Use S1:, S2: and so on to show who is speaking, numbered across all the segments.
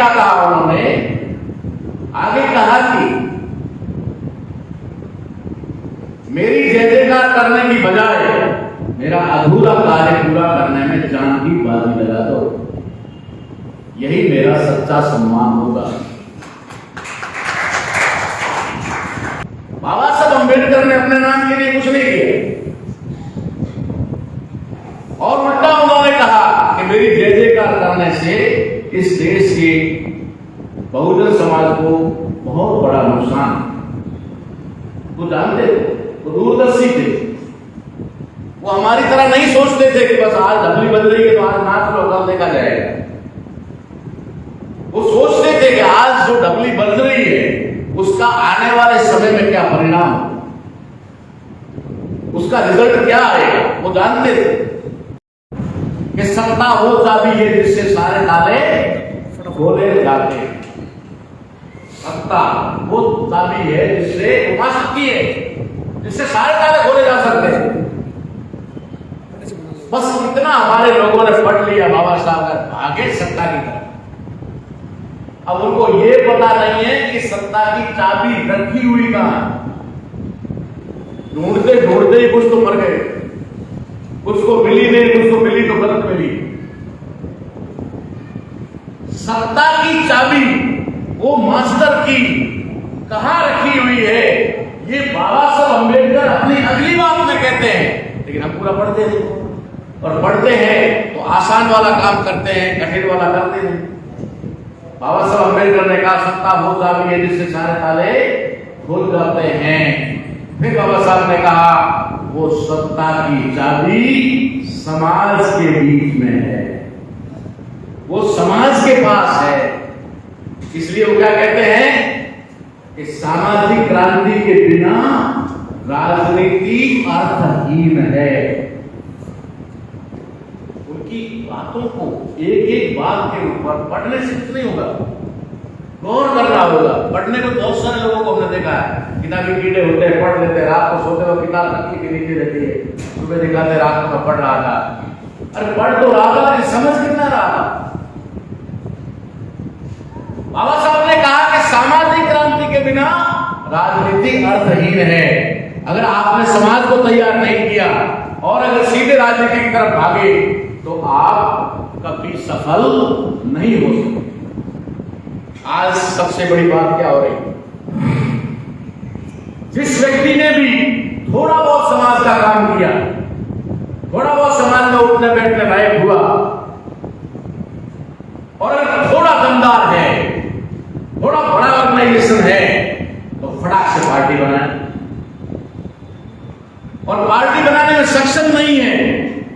S1: क्या कहा उन्होंने, आगे कहा कि मेरी जय जयकार करने की बजाय मेरा अधूरा कार्य पूरा करने में जान की बाजी लगा दो, यही मेरा सच्चा सम्मान होगा। बाबा साहब अम्बेडकर ने अपने नाम के लिए कुछ नहीं किया और उल्टा उन्होंने कहा कि मेरी जय जयकार करने से इस देश के बहुजन समाज को बहुत बड़ा नुकसान। वो जानते थे, वो दूरदर्शी थे, वो हमारी तरह नहीं सोचते थे कि बस आज ढबली बज रही है तो आज नाच लो कल देखा जाएगा। वो सोचते थे कि आज जो ढबली बज रही है उसका आने वाले समय में क्या परिणाम, उसका रिजल्ट क्या आएगा। वो जानते थे कि सत्ता वो चाबी है जिससे सारे ताले खोले जाते हैं। सत्ता वो चाबी है जिससे घुमा सकती है, जिससे सारे ताले खोले जा सकते हैं। बस इतना हमारे लोगों ने पढ़ लिया, बाबा साहब का भागे सत्ता की तरफ। अब उनको ये पता नहीं है कि सत्ता की चाबी रखी हुई कहां है। ढूंढते ढूंढते ही कुछ तो मर गए, कुछ को मिली नहीं, कुछ को मिली तो गलत मिली। सत्ता की चाबी वो मास्टर की कहां रखी हुई है, ये बाबा साहब अम्बेडकर अपनी अगली बात में कहते हैं। लेकिन हम पूरा पढ़ते नहीं, और पढ़ते हैं तो आसान वाला काम करते हैं, कठिन वाला करते नहीं। बाबा साहब अम्बेडकर ने कहा सत्ता वो चाबी है जिससे सारे ताले खुल जाते हैं। फिर बाबा साहब ने कहा वो सत्ता की चाबी समाज के बीच में है, वो समाज के पास है। इसलिए वो क्या कहते हैं कि सामाजिक क्रांति के बिना राजनीति अर्थहीन है। उनकी बातों को एक एक बात के ऊपर पढ़ने से कुछ नहीं होगा, गौर करना होगा। पढ़ने को बहुत सारे लोगों को हमने देखा है, किताबी कीड़े होते हैं, पढ़ लेते हैं, रात को सोते हुए किताब तकिए के नीचे रहती है, सुबह दिखाते रात को मैं पढ़ रहा था। अरे पढ़ तो रहा था लेकिन समझ कितना रहा था। बाबा साहब ने कहा कि सामाजिक क्रांति के बिना राजनीति अर्थहीन है। अगर आपने समाज को तैयार नहीं किया और अगर सीधे राजनीति की तरफ भागे तो आप कभी सफल नहीं हो सकते। आज सबसे बड़ी बात क्या हो रही है, जिस व्यक्ति ने भी थोड़ा बहुत समाज का काम किया, थोड़ा बहुत समाज में उठने बैठने लायक हुआ और अगर थोड़ा दमदार है, थोड़ा बड़ा ऑर्गेनाइजेशन है, तो फटाक से पार्टी बनाए। और पार्टी बनाने में सक्षम नहीं है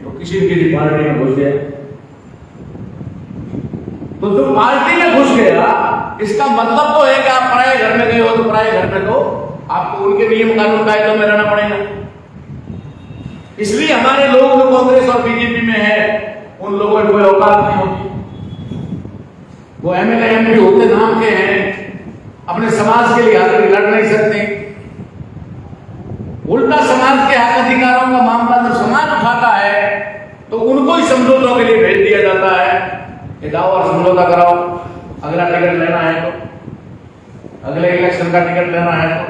S1: तो किसी किसी पार्टी में घुस गया। तो जो पार्टी में घुस गया इसका मतलब तो है कि आप पराये घर में गए हो, तो पराये घर में तो आपको उनके नियम कानून कायदों में रहना पड़ेगा। इसलिए हमारे लोग जो कांग्रेस और बीजेपी में है उन लोगों की कोई औकात नहीं होती। वो एमएलए एमपी होते नाम के हैं, अपने समाज के लिए लड़ नहीं सकते। उल्टा समाज के हक अधिकारों का मामला जब समाज उठाता है तो उनको ही समझौतों के लिए भेज दिया जाता है कि जाओ और समझौता कराओ, अगला टिकट लेना है तो, अगले इलेक्शन का टिकट लेना है तो।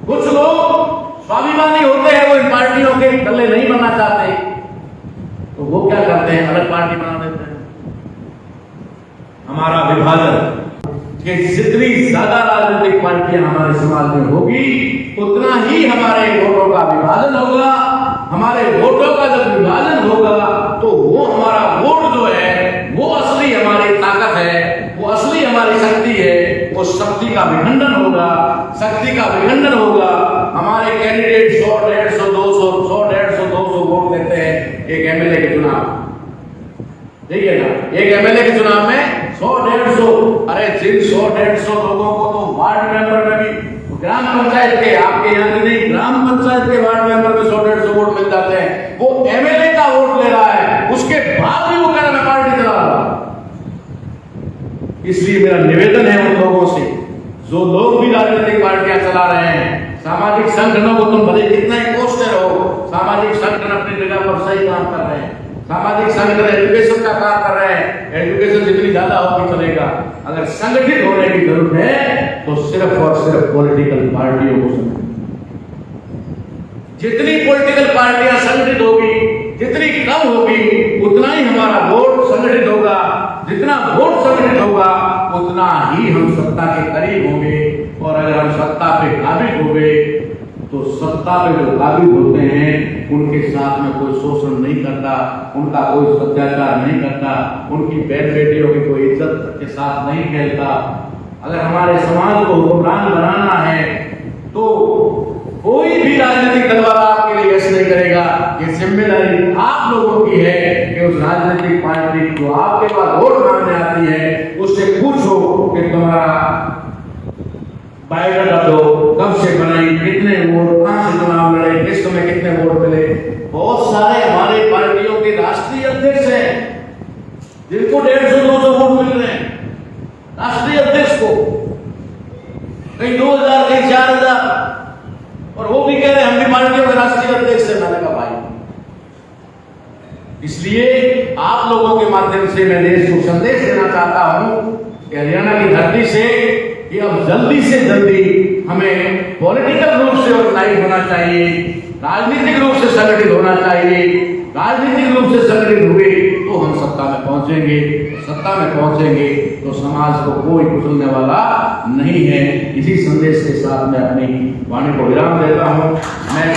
S1: कुछ लोग स्वाभिमानी होते हैं, वो इन पार्टियों के गले नहीं बनना चाहते, तो वो क्या करते हैं, अलग पार्टी बना देते हैं। हमारा विभाजन कि जितनी ज्यादा राजनीतिक पार्टियां हमारे समाज में होगी उतना ही हमारे वोटों का विभाजन होगा। हमारे वोटों का जब विभाजन होगा तो वो हमारा वोट जो है वो असली हमारी ताकत है, वो असली हमारी शक्ति है। वो शक्ति का विखंडन होगा, शक्ति का विखंडन होगा। हमारे कैंडिडेट 100, 150, 200, 100, 150, 200 वोट देते हैं एक एमएलए के चुनाव, ठीक है ना। एक एमएलए के चुनाव में 100, 150, अरे जिन 100, 150 लोगों को तो वार्ड मेंबर में भी, ग्राम पंचायत के, आपके यहाँ के नहीं, ग्राम पंचायत के वार्ड मेंबर में 100, 150 वोट मिल जाते हैं। वो एमएलए का वोट ले रहा है, उसके बाद भी वो कह रहा है पार्टी चला रहा है। इसलिए मेरा निवेदन है उन लोगों से जो लोग भी राजनीतिक पार्टियां चला रहे हैं, सामाजिक संगठनों को तुम भले कितना ही कोसते रहो, सामाजिक संगठन अपनी जगह पर सही काम कर रहे हैं। सामाजिक संगठन एजुकेशन का काम कर रहे हैं, एजुकेशन जितनी ज्यादा होगी चलेगा। अगर संगठित होने की जरूरत है तो सिर्फ और सिर्फ पॉलिटिकल पार्टियों को संगठित, जितनी पॉलिटिकल पार्टियां संगठित होगी, जितनी कम होगी, उतना ही हमारा वोट संगठित होगा। जितना वोट संगठित होगा उतना ही हम सत्ता के करीब होंगे। और अगर हम सत्ता पे काबिज हो गए तो सत्ता पे जो काबिज होते हैं उनके साथ में कोई शोषण नहीं करता, उनका कोई अत्याचार नहीं करता, उनकी बहन बेटियों की कोई इज्जत के साथ नहीं खेलता। अगर हमारे समाज को हुक्मरान बनाना है तो कोई भी राजनीतिक दल वाला आपके लिए ऐसे नहीं करेगा। ये जिम्मेदारी आप लोगों की है कि उस राजनीतिक पार्टी जो आपके पास वोट मांगने आती है उससे पूछो कि तुम्हारा बायोडाटा दो, कब से बनाई, कितने वोट, कहां से चुनाव लड़े, किस समय कितने वोट मिले। बहुत सारे हमारे पार्टियों के राष्ट्रीय अध्यक्ष हैं जिनको 150-200 वोट मिल रहे हैं, राष्ट्रीय अध्यक्ष को, कहीं 2000 कहीं 4000, और वो भी कह रहे हम भी पार्टियों के राष्ट्रीय अध्यक्ष से। मैंने कहा भाई, इसलिए आप लोगों के माध्यम से मैं देश को संदेश देना चाहता हूं कि हरियाणा की धरती से कि अब जल्दी से जल्दी हमें पॉलिटिकल रूप से ऑर्गेनाइज होना चाहिए, राजनीतिक रूप से संगठित होना चाहिए। राजनीतिक रूप से संगठित हुए तो हम सत्ता में पहुंचेंगे, सत्ता में पहुंचेंगे तो समाज को कोई कुचलने वाला नहीं है। इसी संदेश के साथ मैं अपनी वाणी को विराम देता हूं। मैं